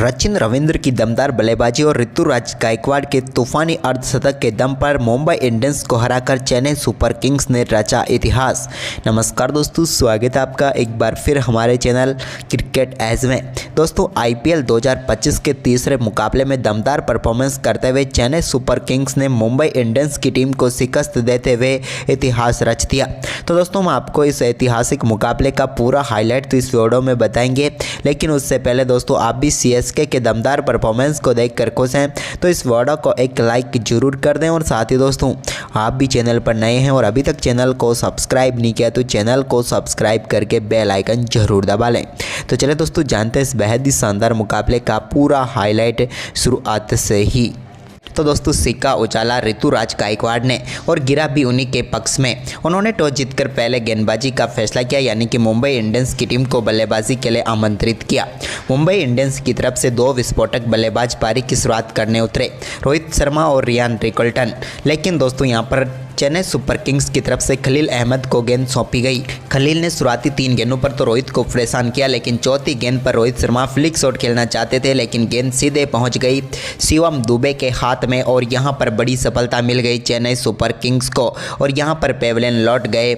सचिन रविंद्र की दमदार बल्लेबाजी और ऋतुराज गायकवाड़ के तूफानी अर्धशतक के दम पर मुंबई इंडियंस को हराकर चेन्नई सुपर किंग्स ने रचा इतिहास। नमस्कार दोस्तों, स्वागत है आपका एक बार फिर हमारे चैनल क्रिकेट एज में। दोस्तों, आईपीएल 2025 के तीसरे मुकाबले में दमदार परफॉर्मेंस करते हुए चेन्नई सुपर किंग्स ने मुंबई इंडियंस की टीम को शिकस्त देते हुए इतिहास रच दिया। तो दोस्तों, हम आपको इस ऐतिहासिक मुकाबले का पूरा हाईलाइट तो इस वीडियो में बताएंगे, लेकिन उससे पहले दोस्तों आप भी सीएसके के दमदार परफॉर्मेंस को देखकर खुश हैं तो इस वीडियो को एक लाइक जरूर कर दें। और साथ ही दोस्तों, आप भी चैनल पर नए हैं और अभी तक चैनल को सब्सक्राइब नहीं किया तो चैनल को सब्सक्राइब करके बेल आइकन जरूर दबा लें। तो चलिए दोस्तों, जानते हैं इस बेहद ही शानदार मुकाबले का पूरा हाईलाइट शुरुआत से ही। तो दोस्तों, सिक्का उछाला ऋतुराज गायकवाड़ ने और गिरा भी उन्हीं के पक्ष में। उन्होंने टॉस जीतकर पहले गेंदबाजी का फैसला किया, यानी कि मुंबई इंडियंस की टीम को बल्लेबाजी के लिए आमंत्रित किया। मुंबई इंडियंस की तरफ से दो विस्फोटक बल्लेबाज पारी की शुरुआत करने उतरे, रोहित शर्मा और रियान रिकल्टन। लेकिन दोस्तों, यहाँ पर चेन्नई सुपर किंग्स की तरफ से खलील अहमद को गेंद सौंपी गई। खलील ने शुरुआती 3 गेंदों पर तो रोहित को परेशान किया, लेकिन चौथी गेंद पर रोहित शर्मा फ्लिक शॉट खेलना चाहते थे, लेकिन गेंद सीधे पहुंच गई शिवम दुबे के हाथ में और यहां पर बड़ी सफलता मिल गई चेन्नई सुपर किंग्स को। और यहां पर पेवेलियन लौट गए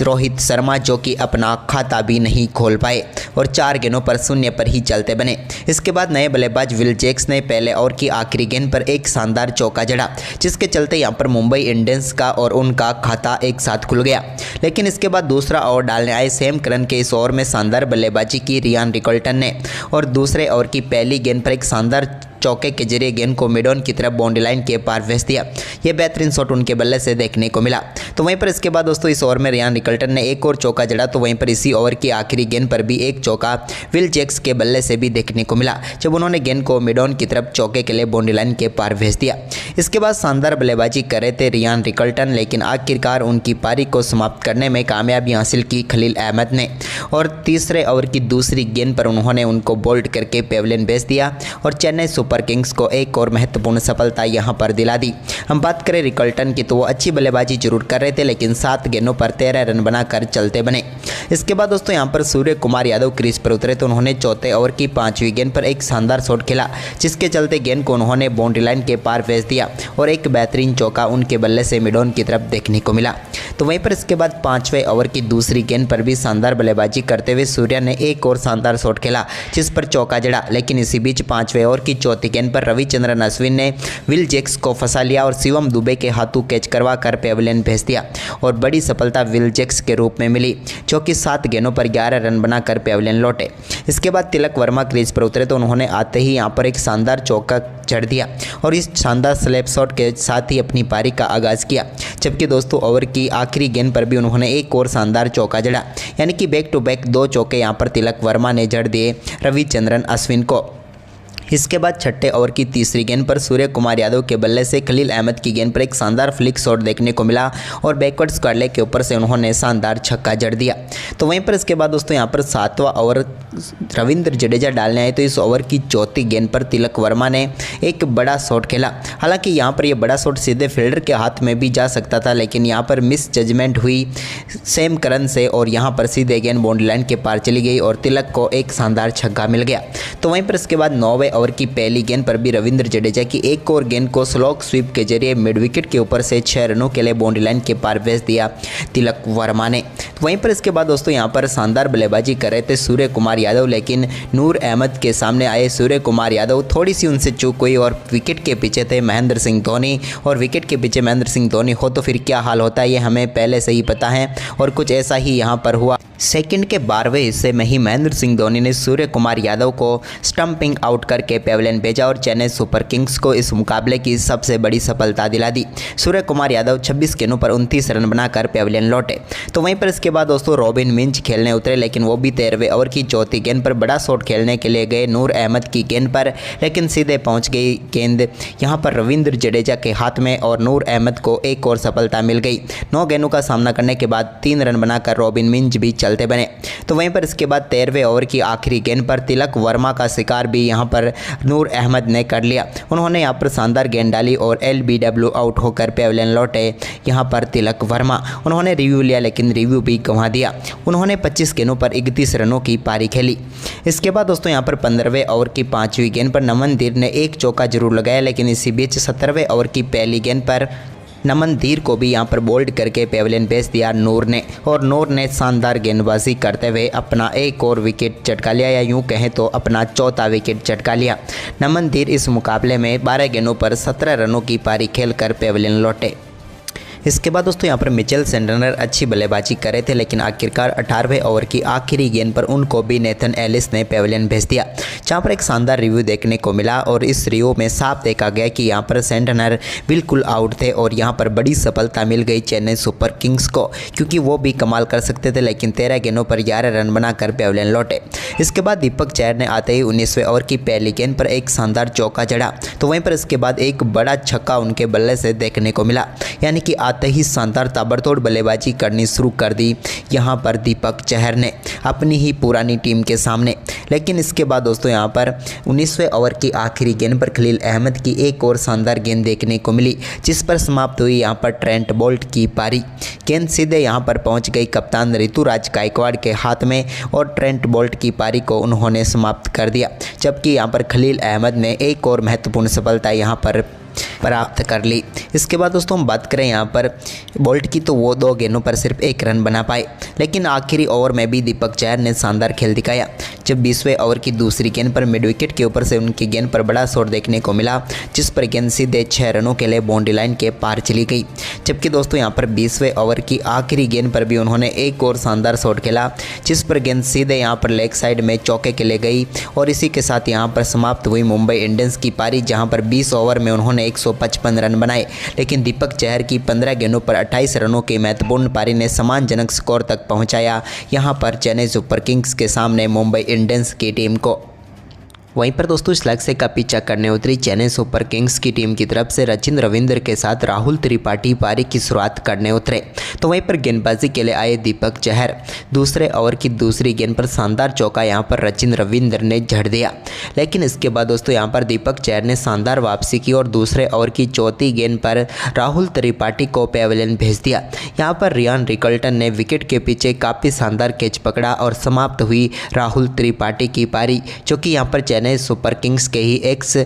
रोहित शर्मा, जो कि अपना खाता भी नहीं खोल पाए और 4 गेंदों पर 0 पर ही चलते बने। इसके बाद नए बल्लेबाज विल जैक्स ने पहले ओवर की आखिरी गेंद पर एक शानदार चौका जड़ा, जिसके चलते यहां पर मुंबई इंडियंस का और उनका खाता एक साथ खुल गया। लेकिन इसके बाद दूसरा ओवर डालने आए सैम करन के इस ओवर में शानदार बल्लेबाजी की रियान रिकल्टन ने और दूसरे ओवर की पहली गेंद पर एक शानदार चौके के जरिए गेंद को मिड ऑन की तरफ बाउंड्री लाइन के पार भेज दिया। यह बेहतरीन शॉट उनके बल्ले से देखने को मिला। तो वहीं पर इसके बाद दोस्तों इस ओवर में रियान रिकल्टन ने एक और चौका जड़ा, तो वहीं पर इसी ओवर की आखिरी गेंद पर भी एक चौका विल जैक्स के बल्ले से भी देखने को मिला, जब उन्होंने गेंद को मिड ऑन की तरफ चौके के लिए बाउंड्री लाइन के पार भेज दिया। इसके बाद शानदार बल्लेबाजी कर रहे थे रियान रिकल्टन, लेकिन आखिरकार उनकी पारी को समाप्त करने में कामयाबी हासिल की खलील अहमद ने और तीसरे ओवर की दूसरी गेंद पर उन्होंने उनको बोल्ड करके पेवेलियन भेज दिया और चेन्नई सुपर किंग्स को एक और महत्वपूर्ण सफलता यहां पर दिला दी। हम बात करें रिकल्टन की तो वो अच्छी बल्लेबाजी जरूर कर रहे थे, लेकिन 7 गेंदों पर 13 रन बनाकर चलते बने। इसके बाद दोस्तों यहां पर सूर्य कुमार यादव क्रीज पर उतरे, तो उन्होंने चौथे ओवर की 5वीं गेंद पर एक शानदार शॉट खेला, जिसके चलते गेंद को उन्होंने बाउंड्री लाइन के पार भेज दिया और एक बेहतरीन चौका उनके बल्ले से मिड ऑन की तरफ देखने को मिला। तो वहीं पर इसके बाद 5वें ओवर की दूसरी गेंद पर भी शानदार बल्लेबाजी करते हुए सूर्य ने एक और शानदार शॉट खेला, जिस पर चौका जड़ा। लेकिन इसी बीच 5वें ओवर की चौथी गेंद पर रविचंद्रन अश्विन ने विल जैक्स को फंसा लिया और शिवम दुबे के हाथों कैच करवा कर पेवेलियन भेज दिया और बड़ी सफलता विल जैक्स के रूप में मिली, जो कि 7 गेंदों पर 11 रन बनाकर पेवेलियन लौटे। इसके बाद तिलक वर्मा क्रीज पर उतरे, तो उन्होंने आते ही यहां पर एक शानदार चौका जड़ दिया और इस शानदार स्लैप शॉट के साथ ही अपनी पारी का आगाज किया। जबकि दोस्तों ओवर की आखिरी गेंद पर भी उन्होंने एक और शानदार चौका जड़ा, यानी कि बैक टू बैक 2 चौके यहां पर तिलक वर्मा ने जड़ दिए रविचंद्रन अश्विन को। इसके बाद 6ठे ओवर की तीसरी गेंद पर सूर्य कुमार यादव के बल्ले से खलील अहमद की गेंद पर एक शानदार फ्लिक शॉट देखने को मिला और बैकवर्ड स्क्वायर लेग के ऊपर से उन्होंने शानदार छक्का जड़ दिया। तो वहीं पर इसके बाद दोस्तों यहां पर 7वां ओवर रविंद्र जडेजा डालने आए, तो इस ओवर की चौथी गेंद पर तिलक वर्मा ने एक बड़ा शॉट खेला। हालांकि यहाँ पर यह बड़ा शॉट सीधे फील्डर के हाथ में भी जा सकता था, लेकिन यहाँ पर मिस जजमेंट हुई सैम करन से और यहाँ पर सीधे गेंद बाउंड्री लाइन के पार चली गई और तिलक को एक शानदार छक्का मिल गया। तो वहीं पर इसके बाद 9वें ओवर की पहली गेंद पर भी रविंद्र जडेजा की एक और गेंद को स्लो स्वीप के जरिए मिड विकेट के ऊपर से 6 रनों के लिए बाउंड्री लाइन के पार भेज दिया तिलक वर्मा ने। तो वहीं पर इसके बाद दोस्तों यहाँ पर शानदार बल्लेबाजी कर रहे थे सूर्य कुमार यादव, लेकिन नूर अहमद के सामने आए सूर्य कुमार यादव, थोड़ी सी उनसे चूक हुई और विकेट के पीछे थे महेंद्र सिंह धोनी। और विकेट के पीछे महेंद्र सिंह धोनी हो तो फिर क्या हाल होता है ये हमें पहले से ही पता है, और कुछ ऐसा ही यहाँ पर हुआ। सेकंड के 12वें हिस्से में ही महेंद्र सिंह धोनी ने सूर्य कुमार यादव को स्टंपिंग आउट करके पेवेलियन भेजा और चेन्नई सुपर किंग्स को इस मुकाबले की सबसे बड़ी सफलता दिला दी। सूर्य कुमार यादव 26 गेंदों पर 29 रन बनाकर पेवेलियन लौटे। तो वहीं पर इसके बाद दोस्तों रॉबिन मिंज खेलने उतरे, लेकिन वो भी 13वें ओवर की चौथी गेंद पर बड़ा शॉट खेलने के लिए गए नूर अहमद की गेंद पर, लेकिन सीधे पहुंच गई गेंद यहाँ पर रविंद्र जडेजा के हाथ में और नूर अहमद को एक और सफलता मिल गई। 9 गेंदों का सामना करने के बाद 3 रन बनाकर रॉबिन मिंज भी चलते बने। तो वहीं पर इसके बाद 13वें ओवर की आखिरी गेंद पर तिलक वर्मा का शिकार भी यहां पर नूर अहमद ने कर लिया। उन्होंने यहां पर शानदार गेंद डाली और LBW आउट होकर पेवेलियन लौटे। यहां पर तिलक वर्मा उन्होंने रिव्यू लिया, लेकिन रिव्यू भी गंवा दिया। उन्होंने 25 गेंदों पर 31 रनों की पारी खेली। इसके बाद दोस्तों यहाँ पर 15वें ओवर की 5वीं गेंद पर नमन धीर ने एक चौका जरूर लगाया, लेकिन इसी बीच 17वें ओवर की पहली गेंद पर नमन धीर को भी यहाँ पर बोल्ड करके पेविलियन भेज दिया नूर ने, और नूर ने शानदार गेंदबाजी करते हुए अपना एक और विकेट चटका लिया, या यूँ कहें तो अपना चौथा विकेट चटका लिया। नमन धीर इस मुकाबले में 12 गेंदों पर 17 रनों की पारी खेलकर पेविलियन लौटे। इसके बाद दोस्तों यहाँ पर मिचेल सेंटनर अच्छी बल्लेबाजी कर रहे थे, लेकिन आखिरकार 18वें ओवर की आखिरी गेंद पर उनको भी नेथन एलिस ने पेविलियन भेज दिया, जहाँ पर एक शानदार रिव्यू देखने को मिला। और इस रिव्यू में साफ देखा गया कि यहाँ पर सेंटनर बिल्कुल आउट थे और यहाँ पर बड़ी सफलता मिल गई चेन्नई सुपर किंग्स को, क्योंकि वो भी कमाल कर सकते थे, लेकिन 13 गेंदों पर 11 रन बनाकर पेविलियन लौटे। इसके बाद दीपक चहर ने आते ही 19वें ओवर की पहली गेंद पर एक शानदार चौका जड़ा, तो वहीं पर इसके बाद एक बड़ा छक्का उनके बल्ले से देखने को मिला, यानी कि आते ही शानदार ताबड़तोड़ बल्लेबाजी करनी शुरू कर दी यहाँ पर दीपक चहर ने अपनी ही पुरानी टीम के सामने। लेकिन इसके बाद दोस्तों यहाँ पर 19वें ओवर की आखिरी गेंद पर खलील अहमद की एक और शानदार गेंद देखने को मिली, जिस पर समाप्त हुई यहाँ पर ट्रेंट बोल्ट की पारी। गेंद सीधे यहाँ पर पहुँच गई कप्तान ऋतुराज गायकवाड़ के हाथ में और ट्रेंट बोल्ट की पारी को उन्होंने समाप्त कर दिया, जबकि यहाँ पर खलील अहमद ने एक और महत्वपूर्ण सफलता यहाँ पर प्राप्त कर ली। इसके बाद दोस्तों हम बात करें यहाँ पर बोल्ट की, तो वो 2 गेंदों पर सिर्फ 1 रन बना पाए, लेकिन आखिरी ओवर में भी दीपक चहर ने शानदार खेल दिखाया, जब 20वें ओवर की दूसरी गेंद पर मिड विकेट के ऊपर से उनकी गेंद पर बड़ा शॉट देखने को मिला, जिस पर गेंद सीधे 6 रनों के लिए बाउंड्री लाइन के पार चली गई। जबकि दोस्तों यहाँ पर 20वें ओवर की आखिरी गेंद पर भी उन्होंने एक और शानदार शॉट खेला, जिस पर गेंद सीधे यहाँ पर लेग साइड में चौके के लिए गई, और इसी के साथ यहाँ पर समाप्त हुई मुंबई इंडियंस की पारी, जहाँ पर 20 ओवर में उन्होंने 155 रन बनाए। लेकिन दीपक चहर की 15 गेंदों पर 28 रनों की महत्वपूर्ण पारी ने सम्मानजनक स्कोर तक पहुंचाया यहाँ पर चेन्नई सुपर किंग्स के सामने मुंबई इंडियंस की टीम को। वहीं पर दोस्तों इस लक्ष्य का पीछा करने उतरी चेन्नई सुपर किंग्स की टीम की तरफ से रचिन रविंद्र के साथ राहुल त्रिपाठी पारी की शुरुआत करने उतरे, तो वहीं पर गेंदबाजी के लिए आए दीपक चहर। दूसरे ओवर की दूसरी गेंद पर शानदार चौका यहां पर रचिन रविंद्र ने झड़ दिया, लेकिन इसके बाद दोस्तों यहां पर दीपक चहर ने शानदार वापसी की और दूसरे ओवर की चौथी गेंद पर राहुल त्रिपाठी को पेविलियन भेज दिया। यहाँ पर रियान रिकल्टन ने विकेट के पीछे काफ़ी शानदार कैच पकड़ा और समाप्त हुई राहुल त्रिपाठी की पारी, जो कि यहाँ पर चेन्नई सुपर किंग्स के ही एक्स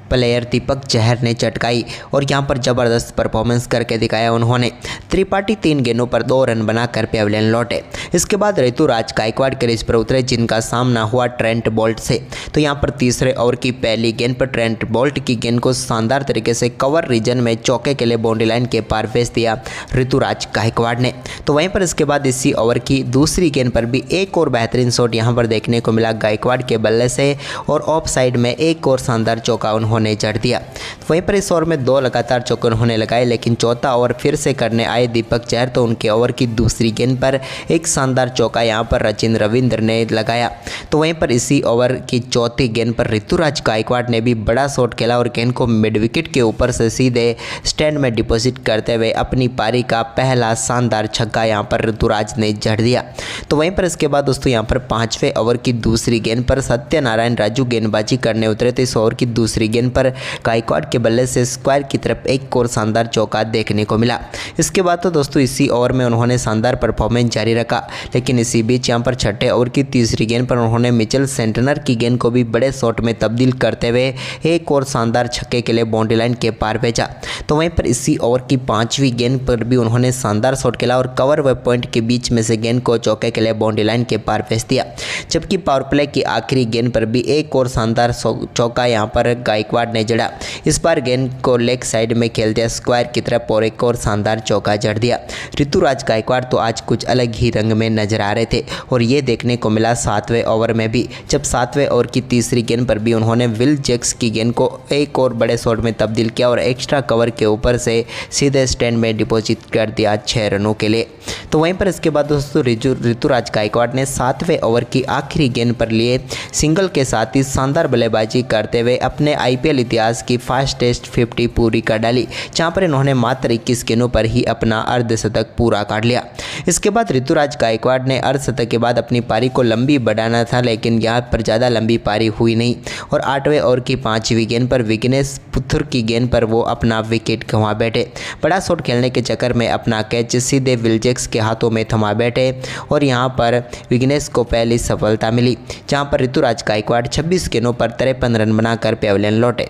प्लेयर दीपक चहर ने चटकाई और यहां पर ज़बरदस्त परफॉर्मेंस करके दिखाया उन्होंने। त्रिपाठी 3 गेंदों पर 2 रन बनाकर पेविलियन लौटे। इसके बाद ऋतुराज गायकवाड़ क्रीज पर उतरे, जिनका सामना हुआ ट्रेंट बोल्ट से। तो यहां पर तीसरे ओवर की पहली गेंद पर ट्रेंट बोल्ट की गेंद को शानदार तरीके से कवर रीजन में चौके के लिए बाउंड्री लाइन के पार भेज दिया ऋतुराज गायकवाड़ ने। तो वहीं पर इसके बाद इसी ओवर की दूसरी गेंद पर भी एक और बेहतरीन शॉट यहां पर देखने को मिला गायकवाड़ के बल्ले से, और ऑफ साइड में एक और शानदार चौका उन्होंने जड़ दिया। वहीं पर इस ओवर में 2 लगातार चौके उन्होंने लगाए, लेकिन चौथा ओवर फिर से करने आए दीपक चहर, तो उनके ओवर की दूसरी गेंद पर एक शानदार चौका यहां पर रचिन रविंद्र ने लगाया। तो वहीं पर इसी ओवर की चौथी गेंद पर ऋतुराज गायकवाड़ ने भी बड़ा शॉट खेला और गेंद को मिड विकेट के ऊपर से सीधे स्टैंड में डिपॉजिट करते हुए अपनी पारी का पहला शानदार छक्का यहां पर ऋतुराज ने जड़ दिया। तो वहीं पर इसके बाद दोस्तों यहां पर 5वें ओवर की दूसरी गेंद पर सत्यनारायण राजू गेंदबाजी करने उतरे थे। इस ओवर की दूसरी गेंद पर गायकवाड़ के बल्ले से स्क्वायर की तरफ एक और शानदार चौका देखने को मिला। इसके बाद तो दोस्तों इसी ओवर में उन्होंने शानदार परफॉर्मेंस जारी रखा, लेकिन इसी बीच यहां पर छठे ओवर की तीसरी गेंद पर उन्होंने मिचेल सेंटनर की गेंद को भी बड़े शॉट में तब्दील करते हुए एक और शानदार छक्के के लिए बाउंड्री लाइन के पार भेजा। तो वहीं पर इसी ओवर की 5वीं गेंद पर भी उन्होंने शानदार शॉट खेला और कवर व पॉइंट के बीच में से गेंद को चौके के लिए बाउंड्री लाइन के पार भेज दिया। जबकि पावर प्ले की आखिरी गेंद पर भी एक और शानदार चौका यहां पर गायकवाड़ ने जड़ा। इस बार गेंद को लेग साइड में खेल दिया स्क्वायर की तरफ और एक और शानदार चौका जड़ दिया। ऋतुराज गायकवाड़ तो आज कुछ अलग ही रंग में नजर आ रहे थे और ये देखने को मिला 7वें ओवर में भी, जब 7वें ओवर की तीसरी गेंद पर भी उन्होंने विल जैक्स की गेंद को एक और बड़े शॉट में तब्दील किया और एक्स्ट्रा कवर के ऊपर से सीधे स्टैंड में डिपॉजिट कर दिया 6 रनों के लिए। तो वहीं पर इसके बाद दोस्तों ऋतुराज गायकवाड़ ने 7वें ओवर की आखिरी गेंद पर लिए सिंगल के साथ ही शानदार बल्लेबाजी करते हुए अपने आईपीएल इतिहास की फास्टेस्ट 50 पूरी कर डाली, जहां पर इन्होंने मात्र 21 गेंदों पर ही अपना अर्धशतक पूरा कर लिया। इसके बाद ऋतुराज गायकवाड़ ने अर्धशतक के बाद अपनी पारी को लंबी बढ़ाना था, लेकिन यहाँ पर ज़्यादा लंबी पारी हुई नहीं और 8वें ओवर की 5वीं गेंद पर विघ्नेश पुथुर की गेंद पर वो अपना विकेट गंवा बैठे। बड़ा शॉट खेलने के चक्कर में अपना कैच सीधे विल जैक्स जैक्स के हाथों में थमा बैठे और यहाँ पर विघ्नेश को पहली सफलता मिली, जहाँ पर ऋतुराज गायकवाड़ 26 गेंदों पर 53 रन बनाकर पेविलियन लौटे।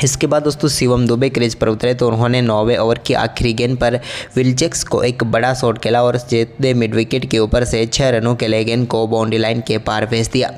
इसके बाद दोस्तों शिवम दुबे क्रीज पर उतरे तो उन्होंने 9वें ओवर की आखिरी गेंद पर विलजैक्स को एक बड़ा शॉट खेला और सीधे मिड विकेट के ऊपर से 6 रनों के लिए गेंद को बाउंड्री लाइन के पार भेज दिया।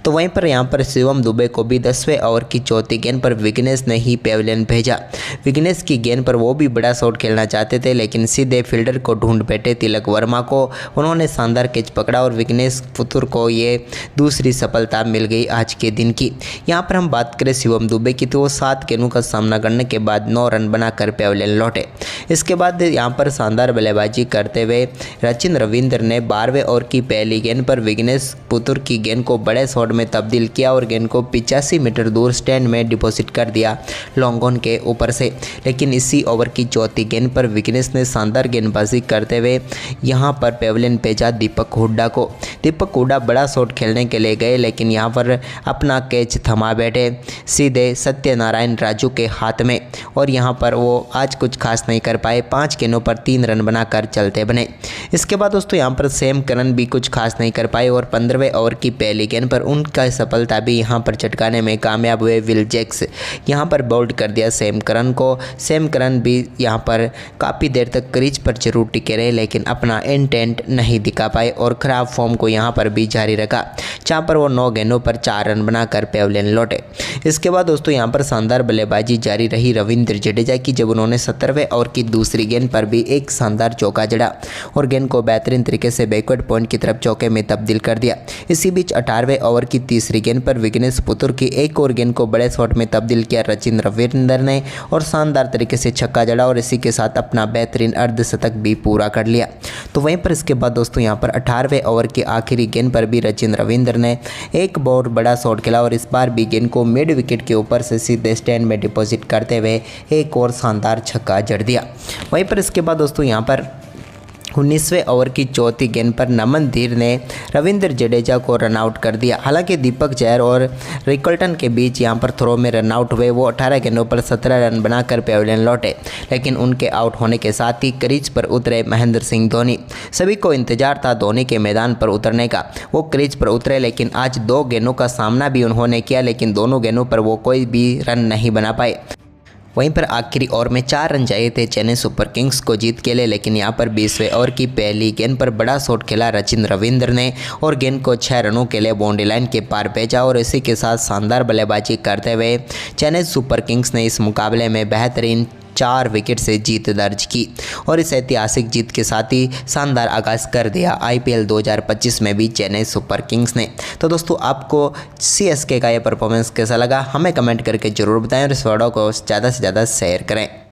तो वहीं पर यहाँ पर शिवम दुबे को भी 10वें ओवर की चौथी गेंद पर विघ्नेश ने ही पेविलियन भेजा। विघ्नेश की गेंद पर वो भी बड़ा शॉट खेलना चाहते थे, लेकिन सीधे फील्डर को ढूंढ बैठे तिलक वर्मा को उन्होंने शानदार कैच पकड़ा और विघ्नेश पुत्र को ये दूसरी सफलता मिल गई आज के दिन की। यहाँ पर हम बात करें शिवम दुबे की तो वो 7 गेंदों का सामना करने के बाद 9 रन बनाकर पेविलियन लौटे। इसके बाद यहाँ पर शानदार बल्लेबाजी करते हुए सचिन रविंद्र ने 12वें ओवर की पहली गेंद पर विघ्नेश पुत्र की गेंद को बड़े शॉट में तब्दील किया और गेंद को 85 मीटर दूर स्टैंड में डिपॉजिट कर दिया लॉन्ग ऑन के ऊपर से। लेकिन इसी ओवर की चौथी गेंद पर विघ्नेश ने शानदार गेंदबाजी करते हुए यहाँ पर पेविलियन भेजा दीपक हुड्डा को। दीपक हुड्डा बड़ा शॉट खेलने के लिए गए, लेकिन यहाँ पर अपना कैच थमा बैठे सीधे सत्यनारायण राजू के हाथ में और यहाँ पर वो आज कुछ खास नहीं कर पाए, 5 गेंदों पर 3 रन बनाकर चलते बने। इसके बाद दोस्तों यहाँ पर सैम करन भी कुछ खास नहीं कर पाए और 15वें ओवर की पहली गेंद पर उनका सफलता भी यहाँ पर चटकाने में कामयाब हुए। विलजैक्स यहाँ पर बोल्ड कर दिया सैम करन को। सैम करन भी यहाँ पर काफ़ी देर तक क्रीज पर जरूर टिके रहे, लेकिन अपना इंटेंट नहीं दिखा पाए और ख़राब फॉर्म को यहाँ पर भी जारी रखा, जहाँ पर वो 9 गेंदों पर 4 रन बनाकर पेविलियन लौटे। इसके बाद दोस्तों यहाँ पर शानदार बल्लेबाजी जारी रही रविंद्र जडेजा की, जब उन्होंने 17वें ओवर की दूसरी गेंद पर भी एक शानदार चौका जड़ा और गेंद को बेहतरीन तरीके से बैकवर्ड पॉइंट की तरफ चौके में तब्दील कर दिया। इसी बीच 18वें ओवर की तीसरी गेंद पर विघ्नेश पुत्र की एक और गेंद को बड़े शॉट में तब्दील किया सचिन रविंद्र ने और शानदार तरीके से छक्का जड़ा और इसी के साथ अपना बेहतरीन अर्धशतक भी पूरा कर लिया। तो वहीं पर इसके बाद दोस्तों यहाँ पर 18वें ओवर की आखिरी गेंद पर भी सचिन रविंद्र ने एक बहुत बड़ा शॉट खेला और इस बार भी गेंद को मिड विकेट के ऊपर से सीधे स्टैंड में डिपॉजिट करते हुए एक और शानदार छक्का जड़ दिया। वहीं पर इसके बाद दोस्तों यहाँ पर 19वें ओवर की चौथी गेंद पर नमन धीर ने रविंद्र जडेजा को रनआउट कर दिया। हालांकि दीपक जैर और रिकल्टन के बीच यहां पर थ्रो में रनआउट हुए, वो 18 गेंदों पर 17 रन बनाकर पेविलियन लौटे, लेकिन उनके आउट होने के साथ ही क्रीज पर उतरे महेंद्र सिंह धोनी। सभी को इंतजार था धोनी के मैदान पर उतरने का। वो क्रीज पर उतरे, लेकिन आज 2 गेंदों का सामना भी उन्होंने किया, लेकिन दोनों गेंदों पर वो कोई भी रन नहीं बना पाए। वहीं पर आखिरी ओवर में 4 रन चाहिए थे चेन्नई सुपर किंग्स को जीत के लिए, लेकिन यहां पर 20वें ओवर की पहली गेंद पर बड़ा शॉट खेला सचिन रविंद्र ने और गेंद को 6 रनों के लिए बाउंड्री लाइन के पार भेजा और इसी के साथ शानदार बल्लेबाजी करते हुए चेन्नई सुपर किंग्स ने इस मुकाबले में बेहतरीन 4 विकेट से जीत दर्ज की और इस ऐतिहासिक जीत के साथ ही शानदार आगाज़ कर दिया IPL 2025 में भी चेन्नई सुपर किंग्स ने। तो दोस्तों आपको CSK का ये परफॉर्मेंस कैसा लगा हमें कमेंट करके ज़रूर बताएं और इस वीडियो को ज़्यादा से ज़्यादा शेयर करें।